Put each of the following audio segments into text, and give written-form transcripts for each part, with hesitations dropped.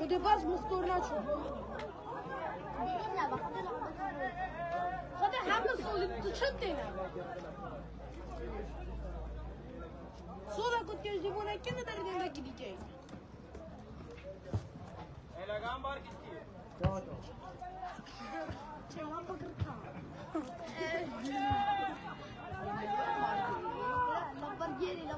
خدي باز مستورناتشو خدي حبل صولي تشدينا صورة كنت يجيبونها كنا داردين لك دي جاي لگام بار کیتی چرا بگرتا لامبورگینی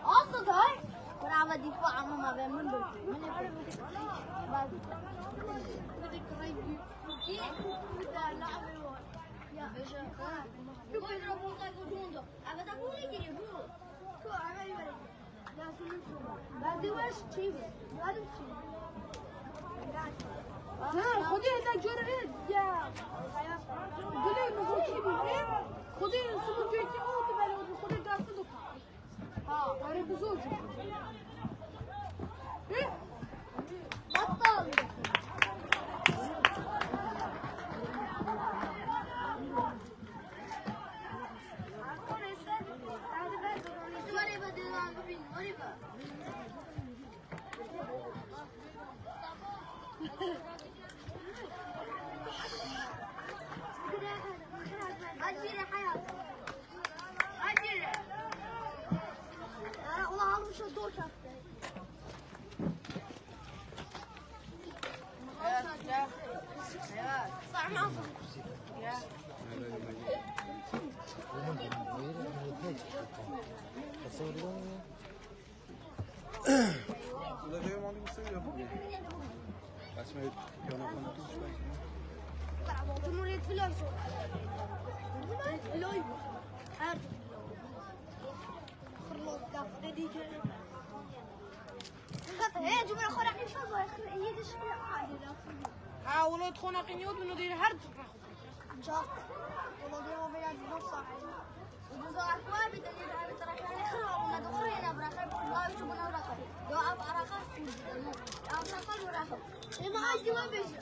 اصلا هاي برافو دفاع ماما بمن من خدي هذا جرأت يا قولي مزوجي بيه خدي سموكي او تبالي خدي قاصدك ها عارف زوجي ايه بطل شو دور كفته صح معه يا ولا جاي ما عندي مستوي اسمع يوم جمهورية فلوس فلوس عارف خلاص دافع دي كده هي جمهورية خلاص إن شاء الله هي دي شكلها عادي لا ولاد خونا قنيود من دير هرد جات والله دي ما بيجي نص وجزء أخوة بدليل هذا ترى كان يخرب ولا دخلنا برا لا يشوفنا ولا خير لو أب أراخر أراخر ولا خير ما عندي ما بيجي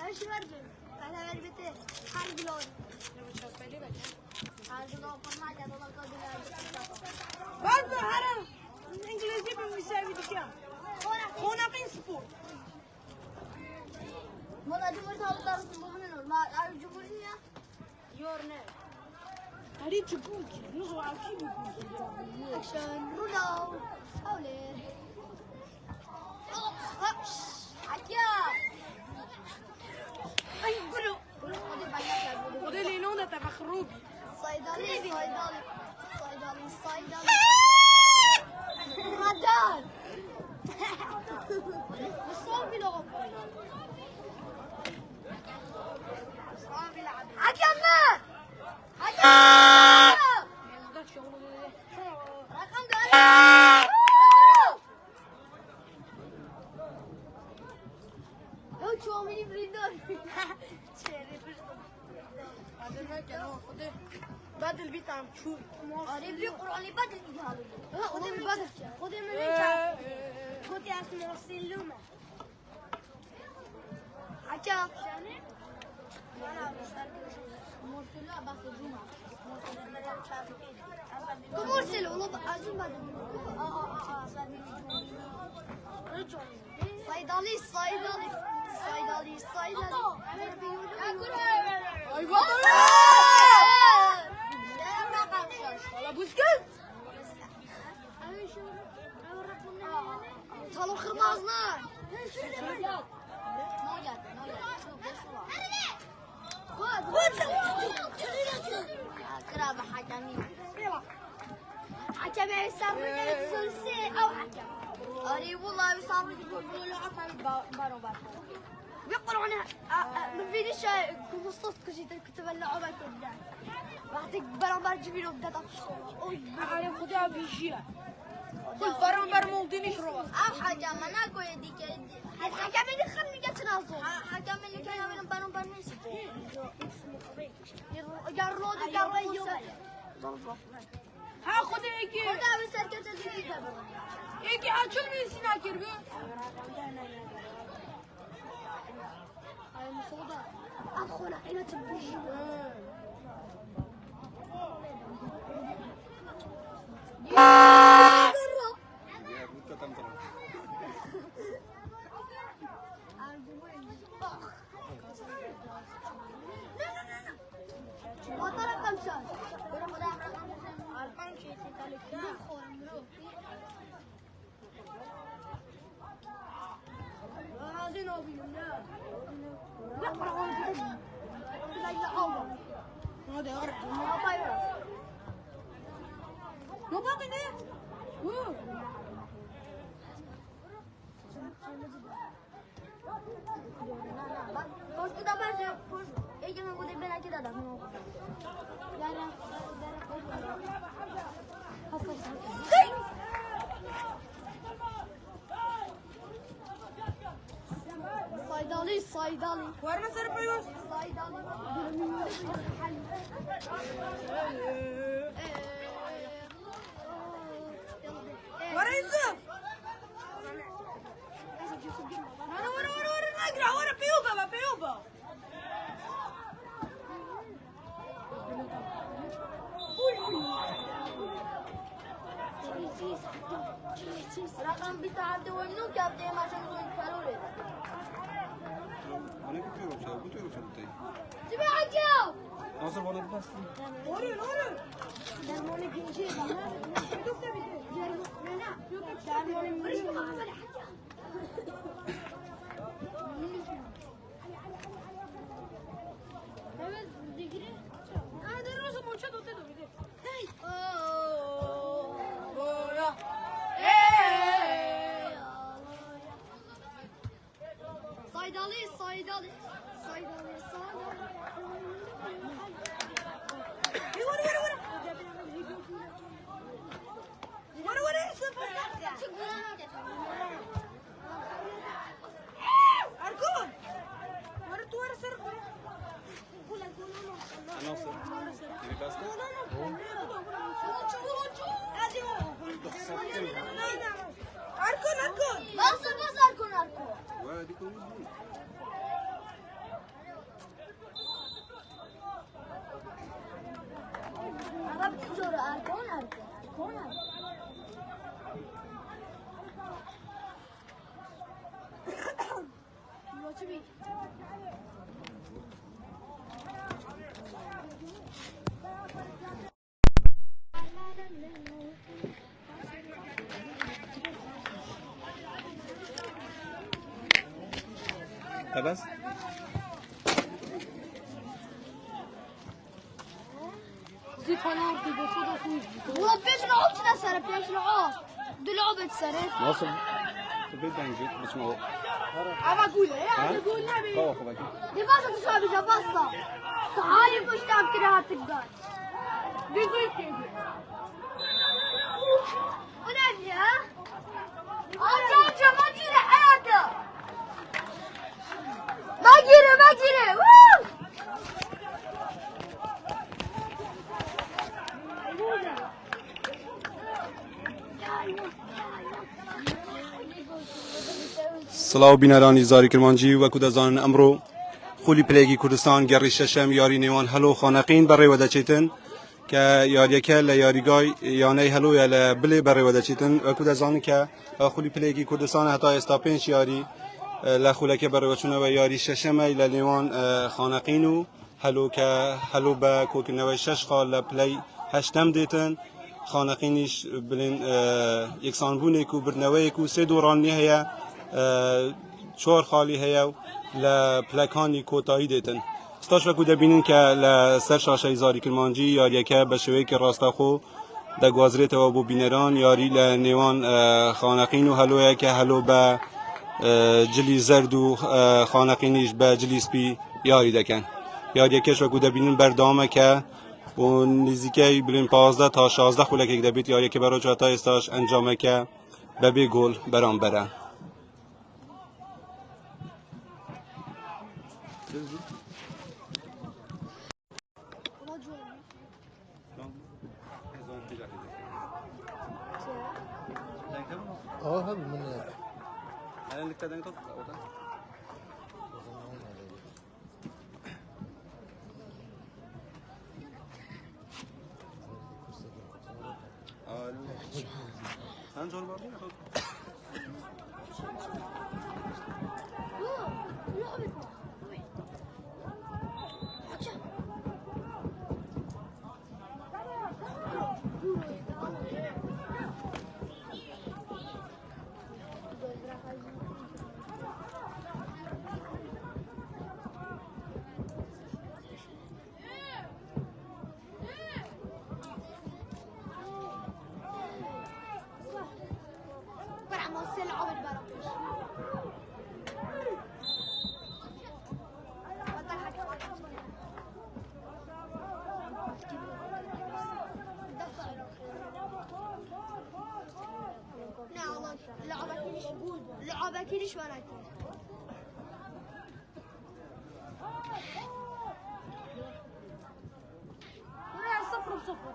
ايش ورجع انا غربتي حال بلون حال بلون فرما جا والله بعد هرم انجليزي بالمساوي دي كام خونا قين سبور والله جمهور الله سبحانه ما الجمهورية يورنا هذه تقول نزوا عارفين عشان رونالدو حولي ودي لينونة تبع خروجي صيدلي غدار الصوفي لغة حكم رقم دولار شو مني بريدور بعد البيت عم تشوف قريب قراني بعد البيت هذا خذي من وين خذي اسمه رصين لومه عجب مرسل بس الجمعة مرسل والله أزوم بعد صيدلي أيوة والله بوسكت طلعوا خرمازنا كرابة حكمين حكم يسافر سلسي أو حكم أري والله يسافر يقولوا له حكم بارو بيقولوا عنها ما فينيش مصطفى كشيت كتب اللعبة كلها بعدك برامبر جبينه بدأ أوي أنا خدها بيجيها كل برامبر ممكن يشرب أو حكم أنا كوي ديك حكم اللي خلني جتنازل حكم اللي كان يعمل برامبر ميسي جرود هاخذ ايكي خذها بسركة الجديدة ايكي هاتشون من سناكر بي هاي مصودة أدخل حين تبوشي صيدلي ورنا سر بيوس صيدلي ورا يوسف ورا نقرا ورا بيوبا رقم بتاع دونو كابتن ما شنو يفعلوا أنا بتوي وشاو بتوي. جماعة ناصر bana bir bastı. Saydalı. ناصر bir bastı. Bas Arkon. وادي كويس دي. Arkon. بس والله بيشلعوب كذا سنة بيشلعوب دلعوبة سنة ناصر تبي بنجي بس ما أما أقوله ها أقول نبي هو خباك دي باسة تشابي دي باسة تعالي مشتاق كده هتقدر بيقول كده ونبي ها أجا ما جري حياته ما جري سلااو بینەرانی زاری کرمانجی وەکو دەزانن ئەمڕۆ خولی پلەیەکی کوردستان گەڕی شەشەم یاری نێوان هەلۆ خانەقین بەڕێوە دەچێتن کە یاریەکە لە یاریگای یانەی هەلۆیە لە بلێ بەڕێوە دەچێتن وەکو دەزانن کە خولی پلەیەکی کوردستان هەتا ئێستا 5 یاری لە خولەکە بەڕێوەچوونەوە یاری شەشەمە لە نێوان خانەقین و هەلۆ کە هەلۆ بە کۆکردنەوەی 6 خاڵ لە پلەی هەشتەم دێتن خانەقینیش بڵێن یەکسانبوونێک و بردنەوەیەک و 3 دۆڕانی هەیە 4 خاڵی هەیە و لە پلەکانی کۆتایی دێتن ستاش وەکو دەبینن کە لە سەر شاشەی زاری کرمانجی یاریەکە بە شێوەیەکی ڕاستەخۆ دەگوازرێتەوە بۆ بینەران یاری لە نێوان خانەقین و هەلۆیە کە هەلۆ بە جلی زەرد و خانەقینیش بە جلی سپی یاری دەکەن یاریەکەش وەکو دەبینن بەردەوامە کە بۆ نزیکەی بڵێن 15 تا 16 خولەکێک دەبێت یاریەکە بەڕۆژ تا ئێستاش ئەنجامەکە بەبێ گۆڵ بەرامبەرە هذا من الان لك تدني تطلع هنجول برضه لعبة كلش ولكن صفر بصفر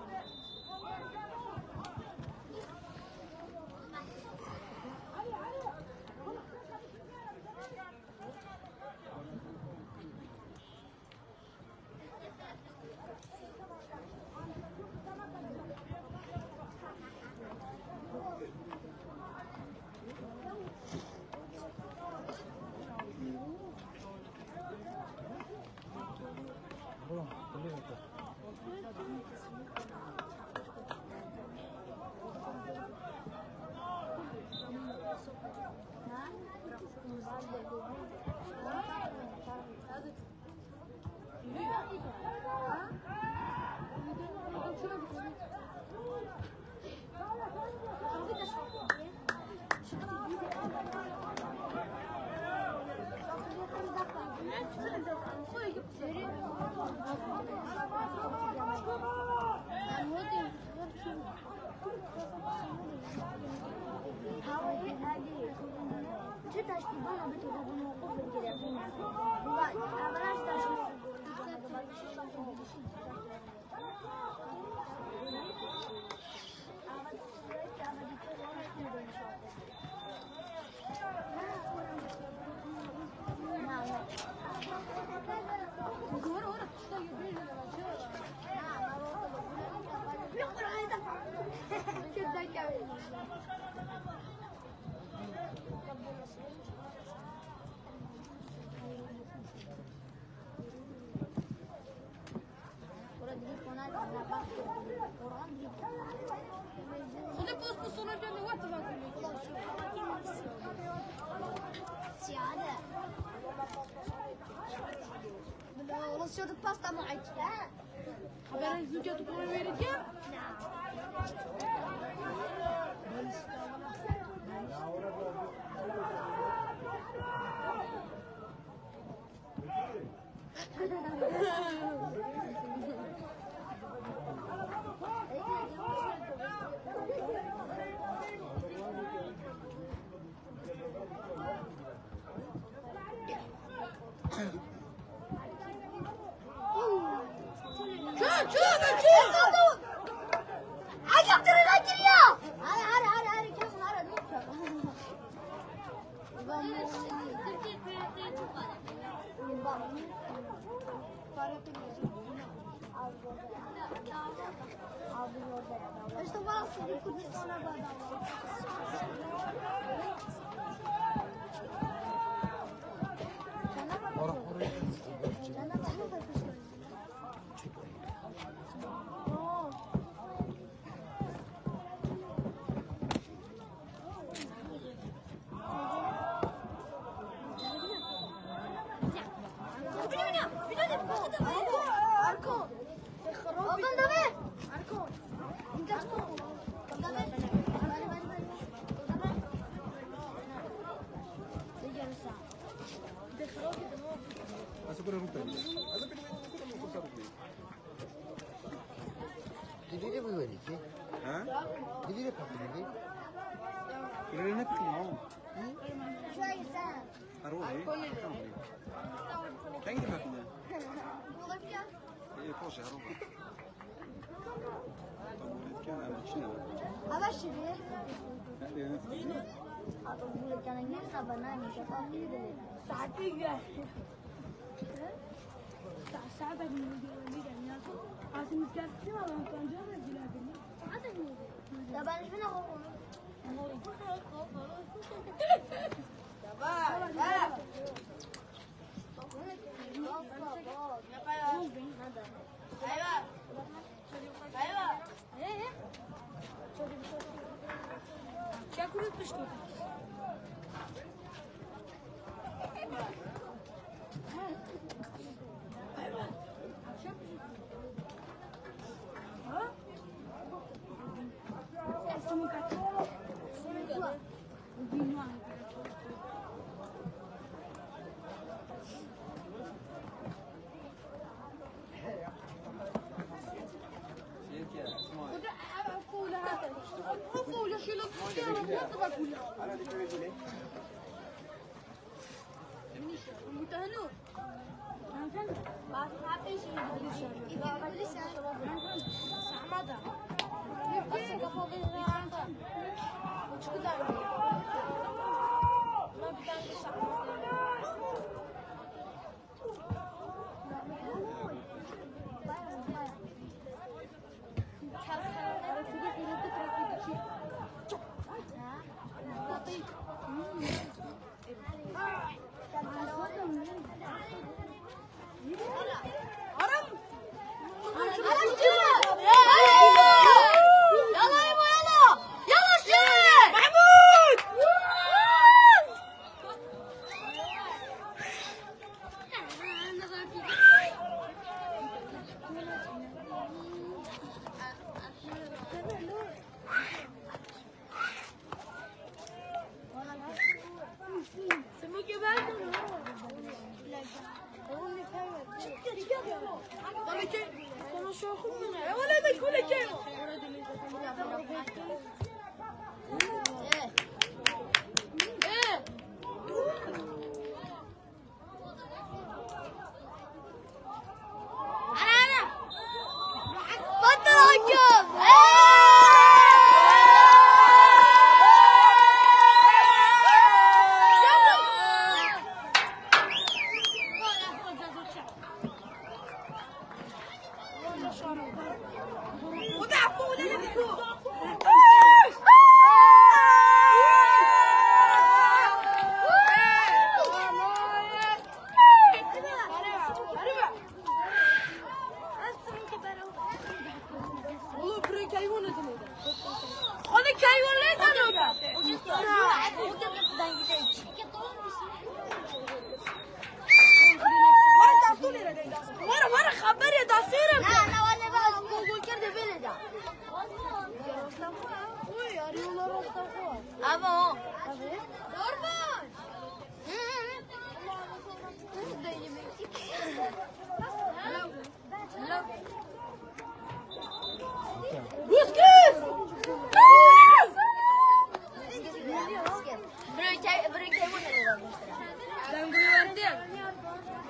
Rosiyorduk pasta mı açtı? Haberiniz vücudu koy vereceğim. Didire bu böyle ki. Ha? Didire patladı. Öyle معاهم شوية ساعة اروح ايه كان يجي معكم والله فيها ايه كوشي هروح كان عم تشنو أبشر أقول لك أنا نفسي بناني شفاف إيدي ساعتين ساعة من الناس عايزين نتكلم على الطنجرة الجلابية. طب أنا شو ناخذ؟ شاكرت بشتو.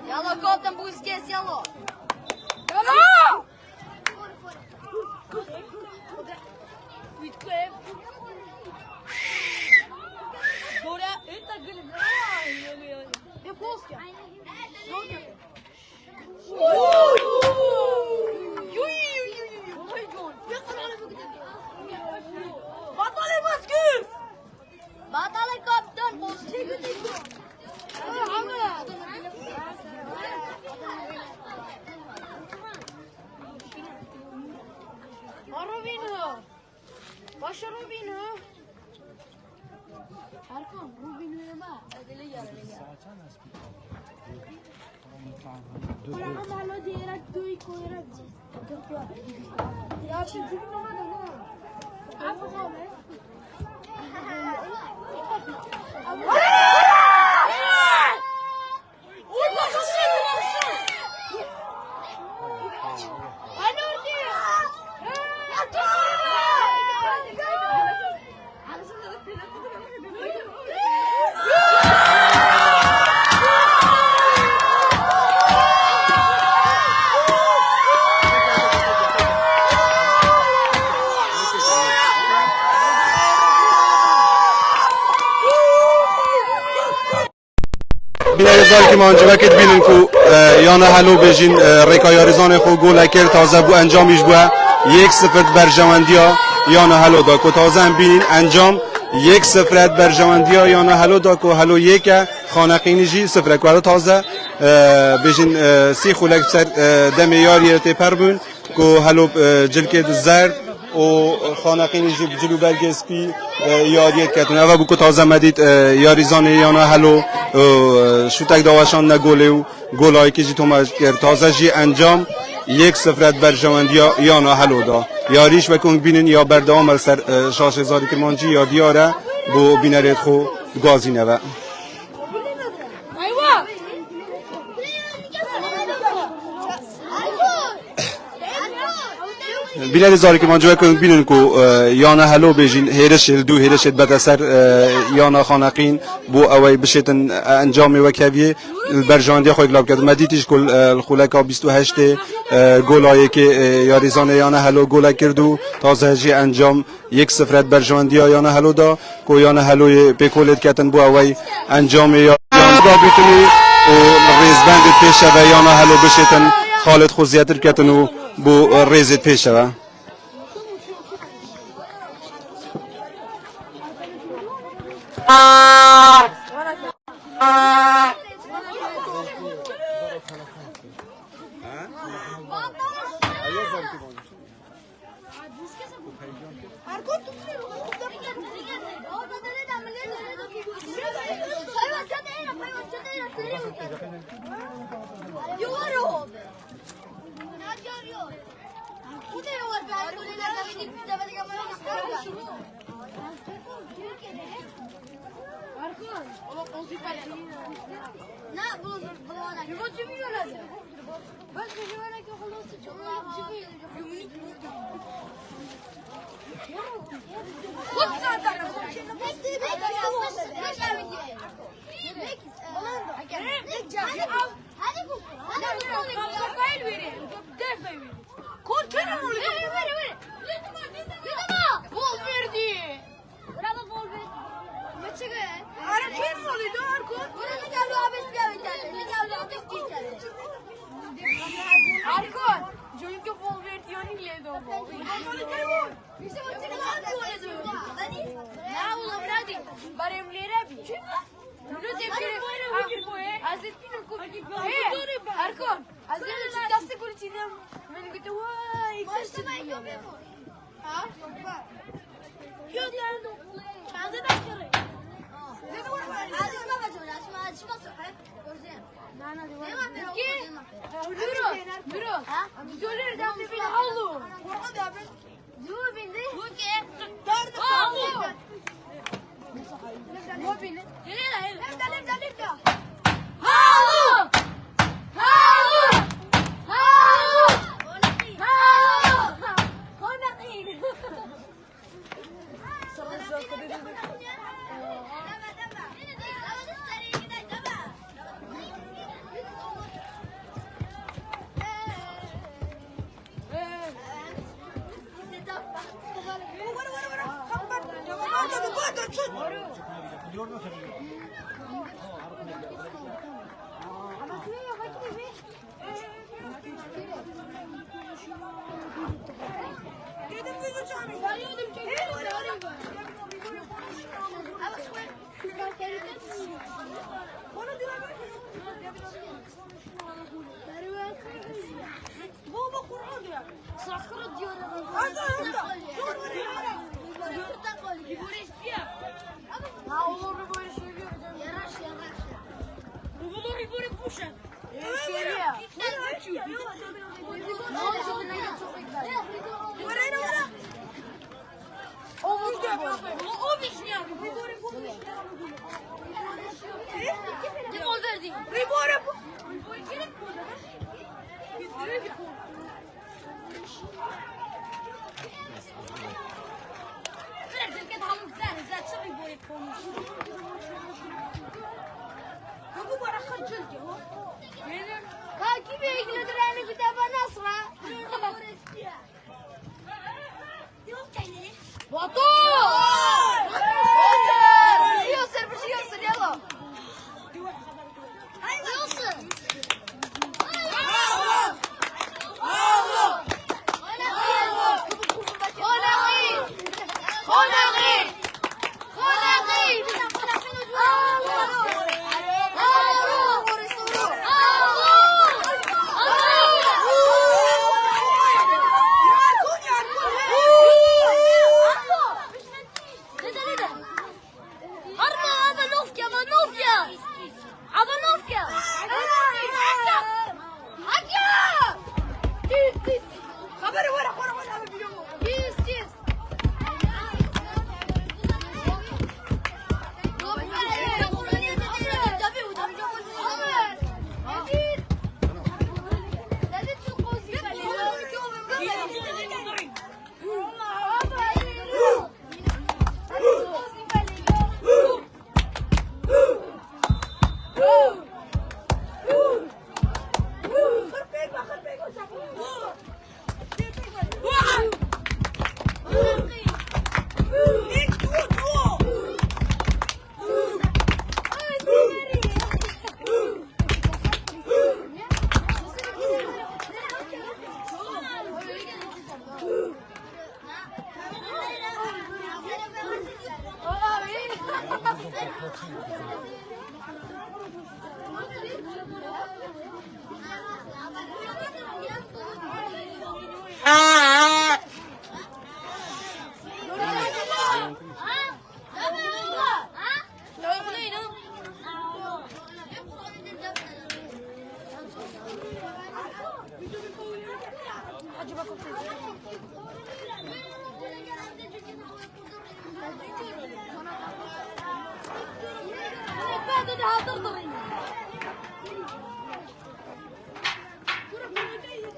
Yalla kaptan Busquets yalla. Batalha kaptan Robinho. Başa Robinho. Erkan Robinho'ya bak. Ödele yararı. Ama hala diyerek göğü koyarak. Ya şimdi bana da ne? Ama بینایی زار که مانجی وقت بینن کو یانه هلو بجین ریکا یاریزان خو گل اکر تازه بو انجامیش بو 1-0 بر جواندیا یانه هلو دا کو تازه هم بینین انجام 1-0 بر جواندیا یانه هلو دا کو هلو یک خانقینی جی 0 کو تازه بجین سی خولک سر دم یاری ته پربون کو هلو جلکه زرد و خانقینی جی جلو برگسپی یاریت کتونه و بو تازه مدید یاریزان یانه هلو شوتک داوشان نگوله و گلایی که جی توماش کرد تازه جی انجام 1-0 بر جواندیا یانا هلو دا یاریش بکنگ بینن یا بردام سر شاش زاری کرمانجی یا دیاره بو بینریت خو گازی نوه بینری زاری که منجوه کنگ بینن کو یانا هلو بیجین هیرش دو هیرش بده سر یانا خانقین بو اوی بشیتن انجام وکویه برجاندی خوی گلاب کرد مدیتش کل الخولکا 28 گلایی که یاریزان یانا هلو گل کردو تازه جی انجام 1-0 برجاندی یانا هلو دا کو یانا هلو پیکولت کتن بو اوی انجام یانا دا بیتونی و ریزبند پیش و یانا هلو بشیتن خالد خوزیتر کتن و بو ریزت پیش و Ne bu? Bu ne? Bu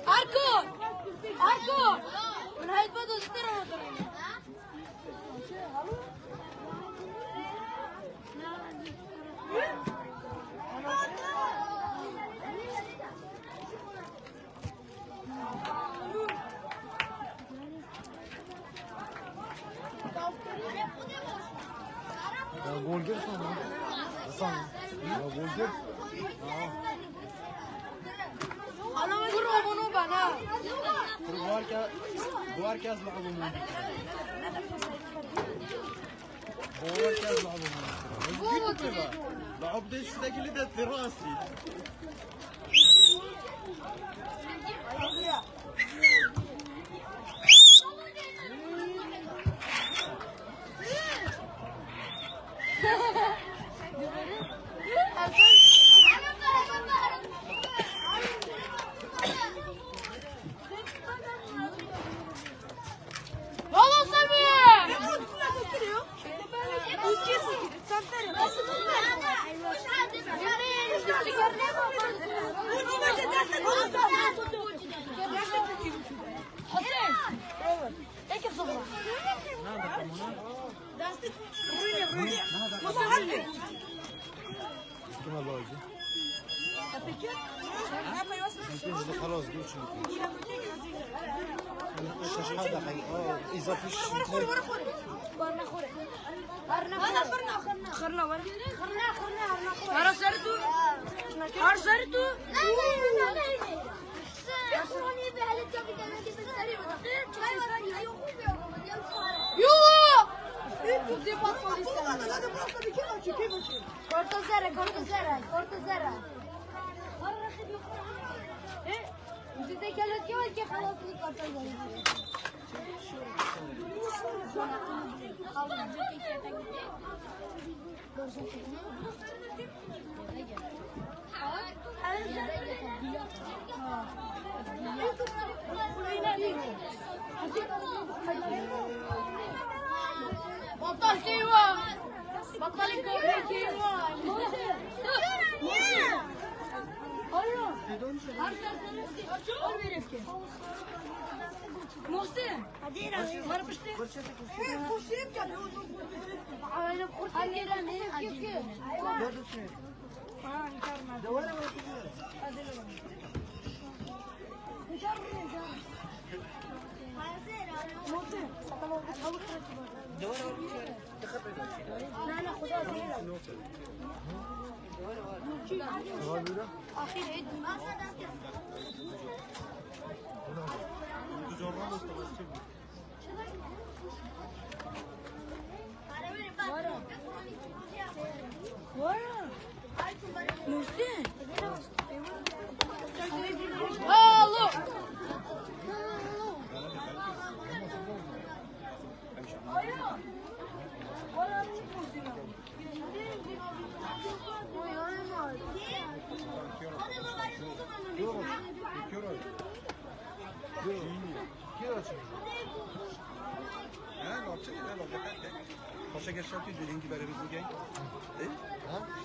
Arko! أركو من هاي بدو ترى بولگر سان سان بولگر أنا برو منو بنا دوار كاس لعبوا دوار كاس لعبوا لعب ديش تاكل ده في راسي خلاص قول شنو هذا حقيقي اذا فيش بطل كيوان بطل كيوان محسن مرة بشتي أخير عيد محسن الله باشه اگر شرطی دلینگی برای روز بگی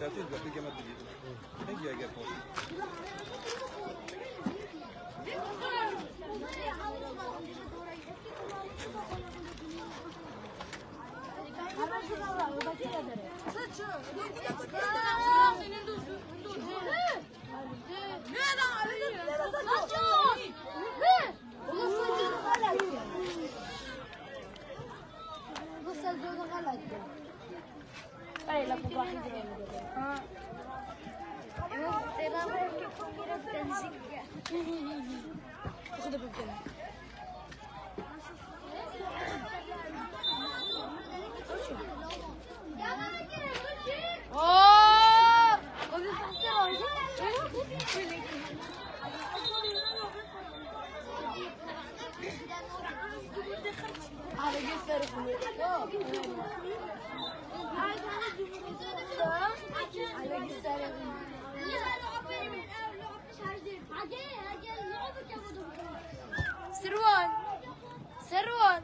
شرطی وقتی که من دلید نگی اگر باشه سروان سروان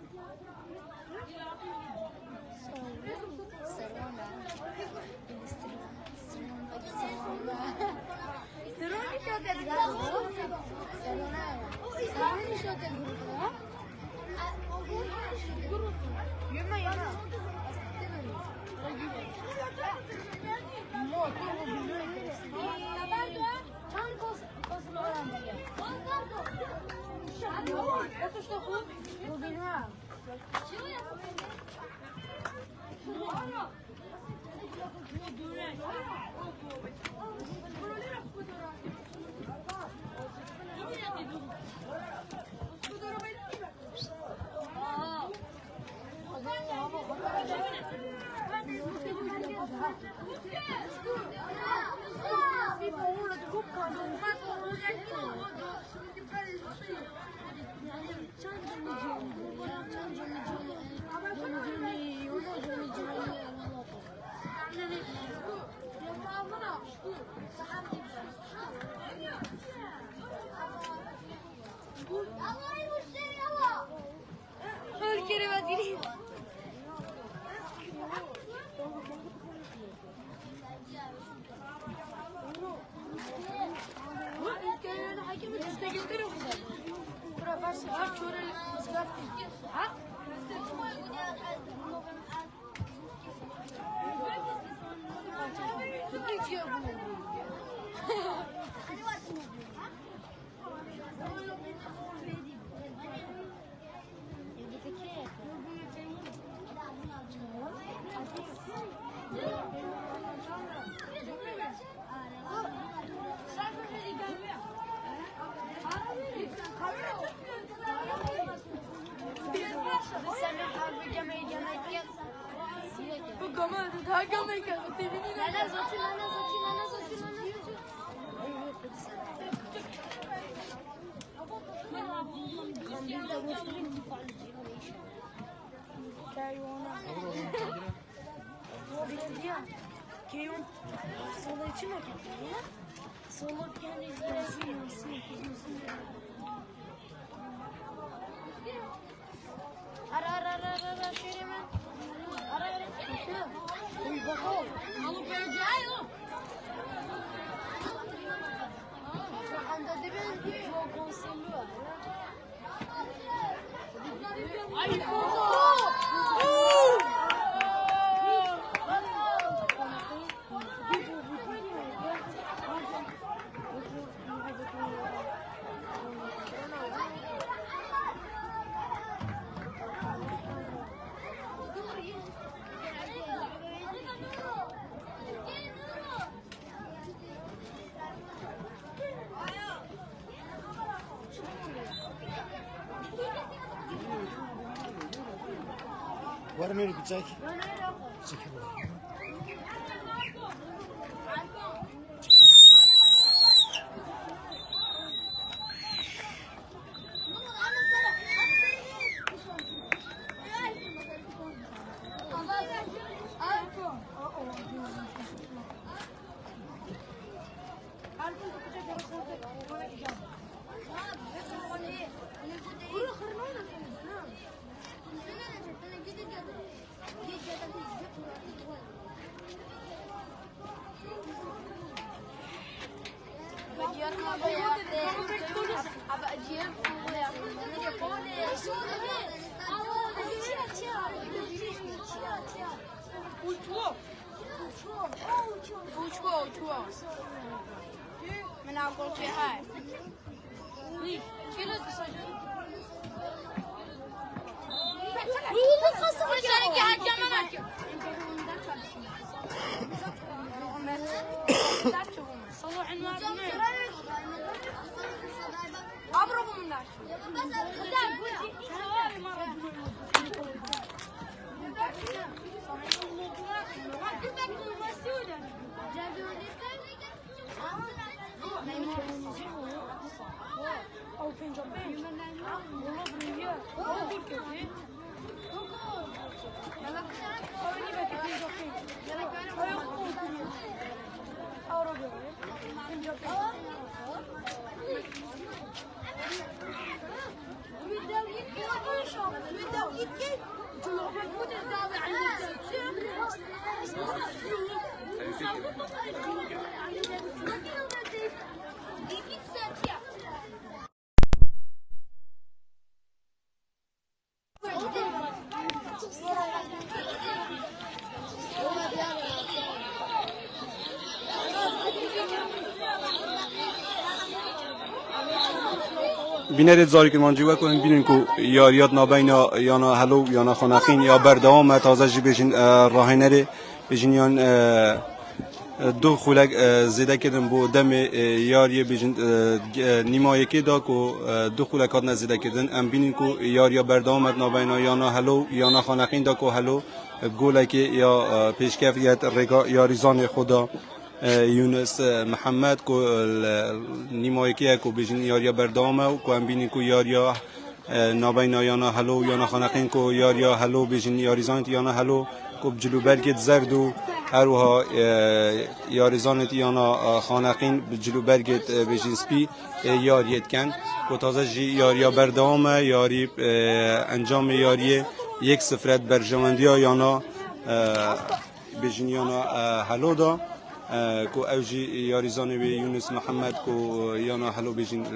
سروان Var mı gidecek? من أقول في هاي بینرید زاری کرمانجی و کنن بینن کو یاریات نابینا یانا هلو یانا خانقین یا بردوام تازه جی بجین راهنره بجین یان دو خولک زیده کردن بو دم یاری بجین نیما یکی دا کو دو خولکات نزیده کردن ام بینن کو یاریا بردوام نابینا یانا هلو یانا خانقین دا کو هلو گوله که یا پیشکفیت رگا یاریزان خدا یونس محمد کو نیمایکی کو بجین یاریا بردامه و کو ام بینی کو یاریا نابینا یانا هلو یانا خانقین کو یاریا هلو بجین یاریزانت یانا هلو کو بجلو برگت زرد و هروها یاریزانت یانا خانقین بجلو برگت بجین سپی یاریت کن کو تازه جی یاریا بردامه یاری انجام یاری 1-0 برجواندیا یانا بجین یانا هلو دا کو اوجی یاریزان و یونس محمد کو یانا هلو بجین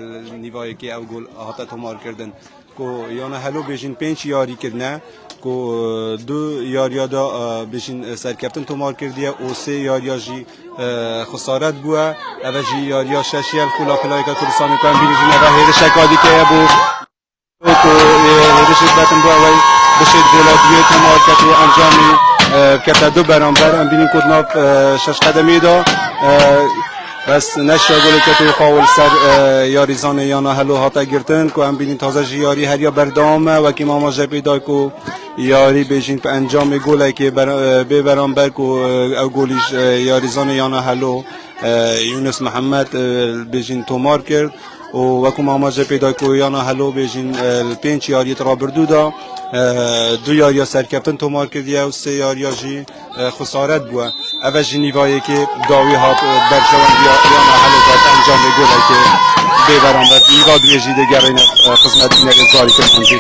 نیوای که او گل هاتا تمار کردن کو یانا هلو بجین 5 یاری کردنه کو 2 یاریا دا بجین سرکپتن تمار کردیه و 3 یاریا جی خسارت بوه اوجی یاریا ششیل کلا کلایکا کردستان کن بینیجین اوه هیرش اکادی که بو کو هیرش باتن بو اوه بشید گلادیه تمار کرد و انجامی کتا دو برانبر ام بینیم کدناف 6 قدمی دا بس نشتا گلی کتو خاول سر یاریزان یانا هلو هاتا گرتن که ام بینیم تازه جی یاری هریا بردامه و که ماما جبی دا که یاری بیشین پا انجام گوله که به برانبر که او گولیش یاریزان یانا هلو یونس محمد بیشین تومار کرد و وکو ماما جبی دا که یانا هلو بیشین 5 یاری ترا بردو دا 2 یاریا سرکپتن تومار کردیه و 3 یاریا جی خسارت بوه اوه جی نیوایی که داوی هات برجوان یانا هلو داد انجام گوله که به برانبر نیوا دوی جی دگرین قسمت بینه زاری کرمانجی